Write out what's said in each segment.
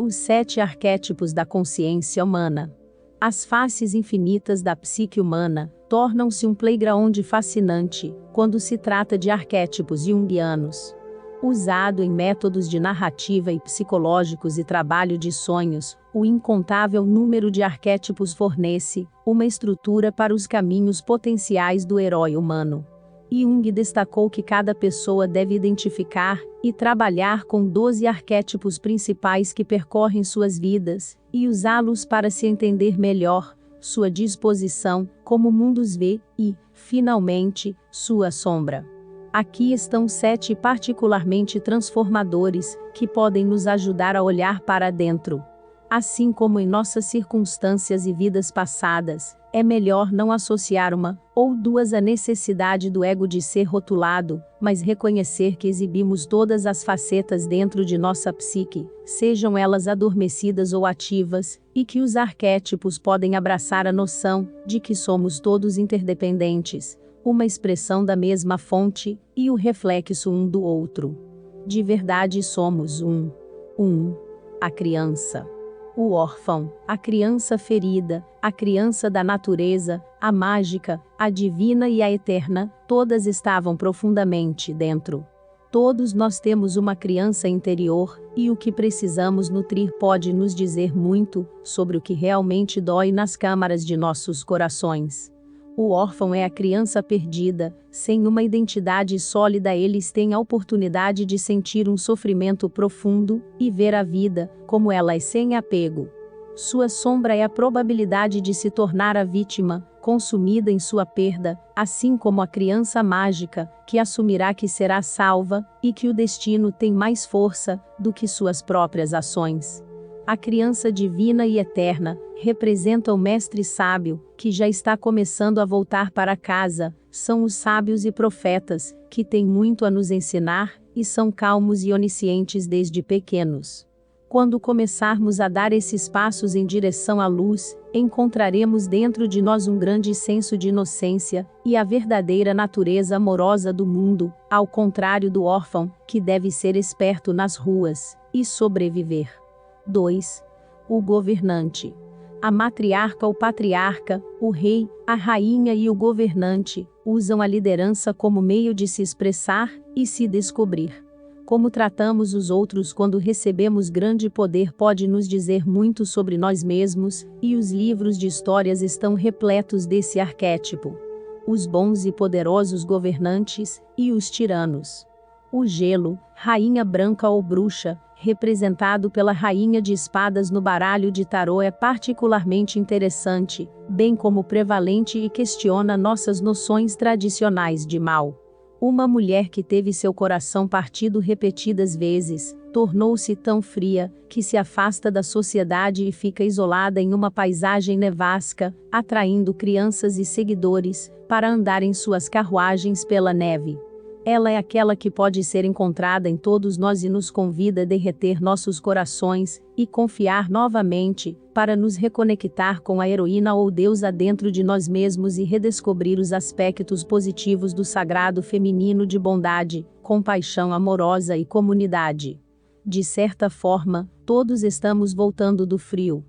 Os 7 arquétipos da consciência humana. As faces infinitas da psique humana tornam-se um playground fascinante quando se trata de arquétipos junguianos. Usado em métodos de narrativa e psicológicos e trabalho de sonhos, o incontável número de arquétipos fornece uma estrutura para os caminhos potenciais do herói humano. Jung destacou que cada pessoa deve identificar e trabalhar com 12 arquétipos principais que percorrem suas vidas, e usá-los para se entender melhor, sua disposição, como o mundo os vê, e, finalmente, sua sombra. Aqui estão 7 particularmente transformadores, que podem nos ajudar a olhar para dentro. Assim como em nossas circunstâncias e vidas passadas, é melhor não associar uma ou 2 à necessidade do ego de ser rotulado, mas reconhecer que exibimos todas as facetas dentro de nossa psique, sejam elas adormecidas ou ativas, e que os arquétipos podem abraçar a noção de que somos todos interdependentes, uma expressão da mesma fonte, e o reflexo um do outro. De verdade somos a criança, o órfão, a criança ferida, a criança da natureza, a mágica, a divina e a eterna, todas estavam profundamente dentro. Todos nós temos uma criança interior, e o que precisamos nutrir pode nos dizer muito sobre o que realmente dói nas câmaras de nossos corações. O órfão é a criança perdida, sem uma identidade sólida. Eles têm a oportunidade de sentir um sofrimento profundo e ver a vida como ela é sem apego. Sua sombra é a probabilidade de se tornar a vítima, consumida em sua perda, assim como a criança mágica, que assumirá que será salva, e que o destino tem mais força do que suas próprias ações. A criança divina e eterna representa o mestre sábio, que já está começando a voltar para casa. São os sábios e profetas, que têm muito a nos ensinar, e são calmos e oniscientes desde pequenos. Quando começarmos a dar esses passos em direção à luz, encontraremos dentro de nós um grande senso de inocência, e a verdadeira natureza amorosa do mundo, ao contrário do órfão, que deve ser esperto nas ruas, e sobreviver. 2. O governante. A matriarca ou patriarca, o rei, a rainha e o governante, usam a liderança como meio de se expressar e se descobrir. Como tratamos os outros quando recebemos grande poder pode nos dizer muito sobre nós mesmos, e os livros de histórias estão repletos desse arquétipo. Os bons e poderosos governantes, e os tiranos. O gelo, rainha branca ou bruxa, representado pela rainha de espadas no baralho de tarô, é particularmente interessante, bem como prevalente e questiona nossas noções tradicionais de mal. Uma mulher que teve seu coração partido repetidas vezes, tornou-se tão fria, que se afasta da sociedade e fica isolada em uma paisagem nevasca, atraindo crianças e seguidores, para andar em suas carruagens pela neve. Ela é aquela que pode ser encontrada em todos nós e nos convida a derreter nossos corações, e confiar novamente, para nos reconectar com a heroína ou deusa dentro de nós mesmos e redescobrir os aspectos positivos do sagrado feminino de bondade, compaixão amorosa e comunidade. De certa forma, todos estamos voltando do frio.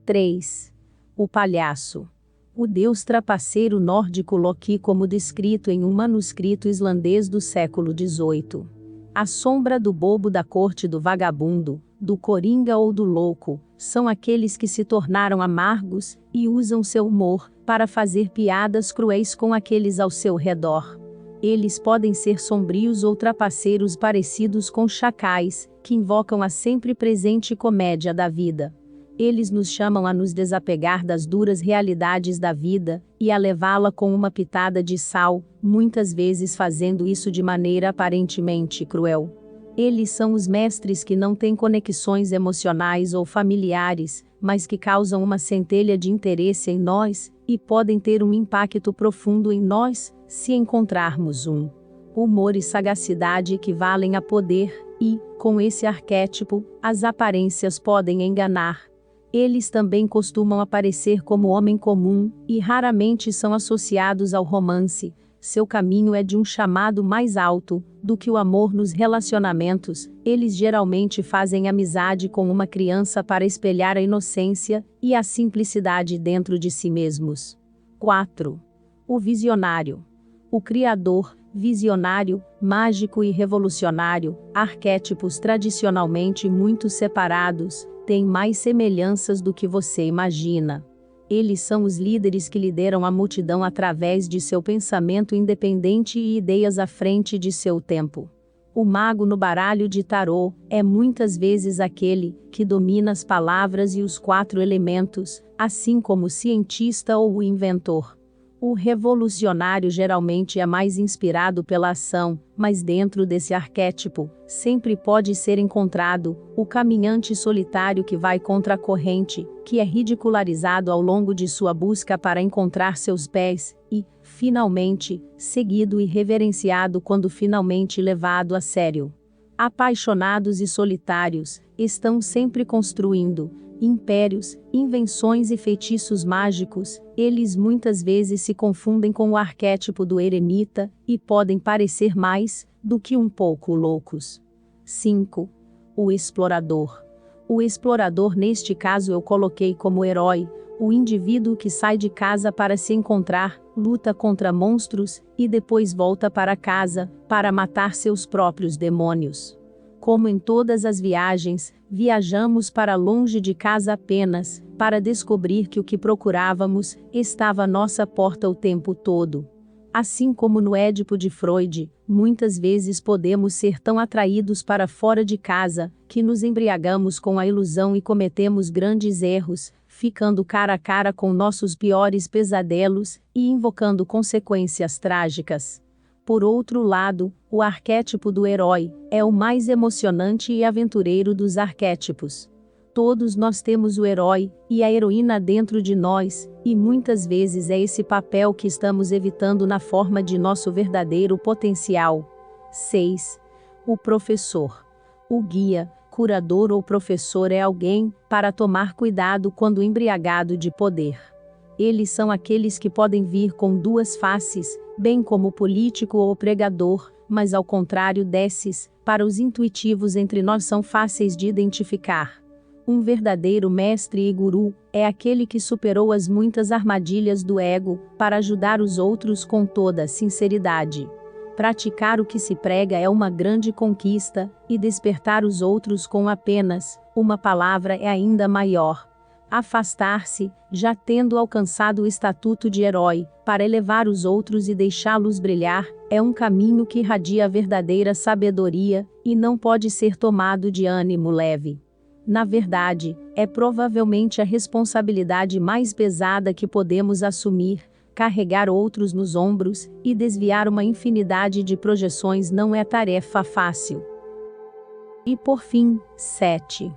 3. O palhaço. O deus trapaceiro nórdico Loki, como descrito em um manuscrito islandês do século XVIII. A sombra do bobo da corte do vagabundo, do coringa ou do louco, são aqueles que se tornaram amargos, e usam seu humor para fazer piadas cruéis com aqueles ao seu redor. Eles podem ser sombrios ou trapaceiros parecidos com chacais, que invocam a sempre presente comédia da vida. Eles nos chamam a nos desapegar das duras realidades da vida, e a levá-la com uma pitada de sal, muitas vezes fazendo isso de maneira aparentemente cruel. Eles são os mestres que não têm conexões emocionais ou familiares, mas que causam uma centelha de interesse em nós, e podem ter um impacto profundo em nós, se encontrarmos um. Humor e sagacidade equivalem a poder, e, com esse arquétipo, as aparências podem enganar. Eles também costumam aparecer como homem comum, e raramente são associados ao romance, seu caminho é de um chamado mais alto do que o amor nos relacionamentos. Eles geralmente fazem amizade com uma criança para espelhar a inocência e a simplicidade dentro de si mesmos. 4. O visionário. O criador, visionário, mágico e revolucionário, arquétipos tradicionalmente muito separados, têm mais semelhanças do que você imagina. Eles são os líderes que lideram a multidão através de seu pensamento independente e ideias à frente de seu tempo. O mago no baralho de tarô é muitas vezes aquele que domina as palavras e os 4 elementos, assim como o cientista ou o inventor. O revolucionário geralmente é mais inspirado pela ação, mas dentro desse arquétipo, sempre pode ser encontrado o caminhante solitário que vai contra a corrente, que é ridicularizado ao longo de sua busca para encontrar seus pés, e, finalmente, seguido e reverenciado quando finalmente levado a sério. Apaixonados e solitários, estão sempre construindo impérios, invenções e feitiços mágicos. Eles muitas vezes se confundem com o arquétipo do eremita, e podem parecer mais do que um pouco loucos. 5. O explorador. O explorador, neste caso eu coloquei como herói, o indivíduo que sai de casa para se encontrar, luta contra monstros, e depois volta para casa, para matar seus próprios demônios. Como em todas as viagens, viajamos para longe de casa apenas para descobrir que o que procurávamos estava à nossa porta o tempo todo. Assim como no Édipo de Freud, muitas vezes podemos ser tão atraídos para fora de casa, que nos embriagamos com a ilusão e cometemos grandes erros, ficando cara a cara com nossos piores pesadelos e invocando consequências trágicas. Por outro lado, o arquétipo do herói é o mais emocionante e aventureiro dos arquétipos. Todos nós temos o herói e a heroína dentro de nós, e muitas vezes é esse papel que estamos evitando na forma de nosso verdadeiro potencial. 6. O professor. O guia, curador ou professor é alguém para tomar cuidado quando embriagado de poder. Eles são aqueles que podem vir com 2 faces, bem como o político ou o pregador, mas ao contrário desses, para os intuitivos entre nós são fáceis de identificar. Um verdadeiro mestre e guru é aquele que superou as muitas armadilhas do ego, para ajudar os outros com toda a sinceridade. Praticar o que se prega é uma grande conquista, e despertar os outros com apenas uma palavra é ainda maior. Afastar-se, já tendo alcançado o estatuto de herói, para elevar os outros e deixá-los brilhar, é um caminho que irradia a verdadeira sabedoria, e não pode ser tomado de ânimo leve. Na verdade, é provavelmente a responsabilidade mais pesada que podemos assumir. Carregar outros nos ombros e desviar uma infinidade de projeções não é tarefa fácil. E por fim, 7.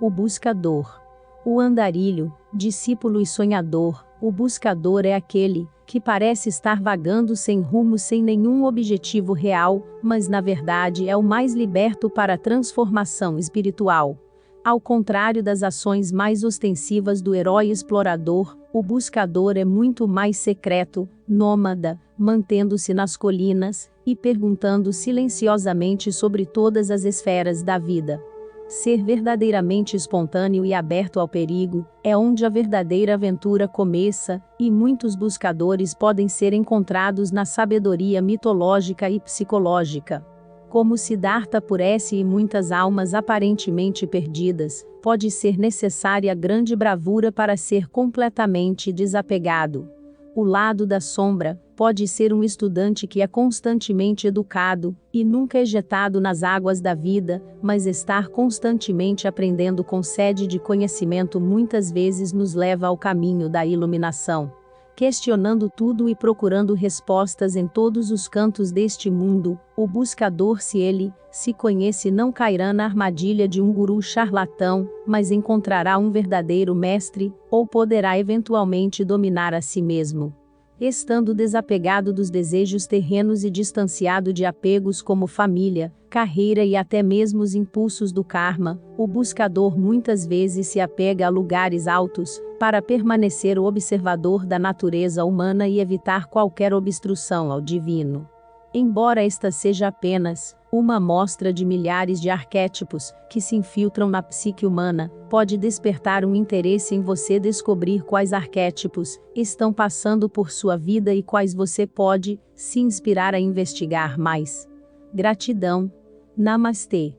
O buscador. O andarilho, discípulo e sonhador. O buscador é aquele que parece estar vagando sem rumo, sem nenhum objetivo real, mas na verdade é o mais liberto para a transformação espiritual. Ao contrário das ações mais ostensivas do herói explorador, o buscador é muito mais secreto, nômada, mantendo-se nas colinas e perguntando silenciosamente sobre todas as esferas da vida. Ser verdadeiramente espontâneo e aberto ao perigo é onde a verdadeira aventura começa, e muitos buscadores podem ser encontrados na sabedoria mitológica e psicológica. Como Siddhartha Puresi e muitas almas aparentemente perdidas, pode ser necessária grande bravura para ser completamente desapegado. O lado da sombra pode ser um estudante que é constantemente educado e nunca ejetado nas águas da vida, mas estar constantemente aprendendo com sede de conhecimento muitas vezes nos leva ao caminho da iluminação. Questionando tudo e procurando respostas em todos os cantos deste mundo, o buscador, se ele se conhece, não cairá na armadilha de um guru charlatão, mas encontrará um verdadeiro mestre, ou poderá eventualmente dominar a si mesmo. Estando desapegado dos desejos terrenos e distanciado de apegos como família, carreira e até mesmo os impulsos do karma, o buscador muitas vezes se apega a lugares altos, para permanecer o observador da natureza humana e evitar qualquer obstrução ao divino. Embora esta seja apenas uma amostra de milhares de arquétipos que se infiltram na psique humana, pode despertar um interesse em você descobrir quais arquétipos estão passando por sua vida e quais você pode se inspirar a investigar mais. Gratidão. Namastê.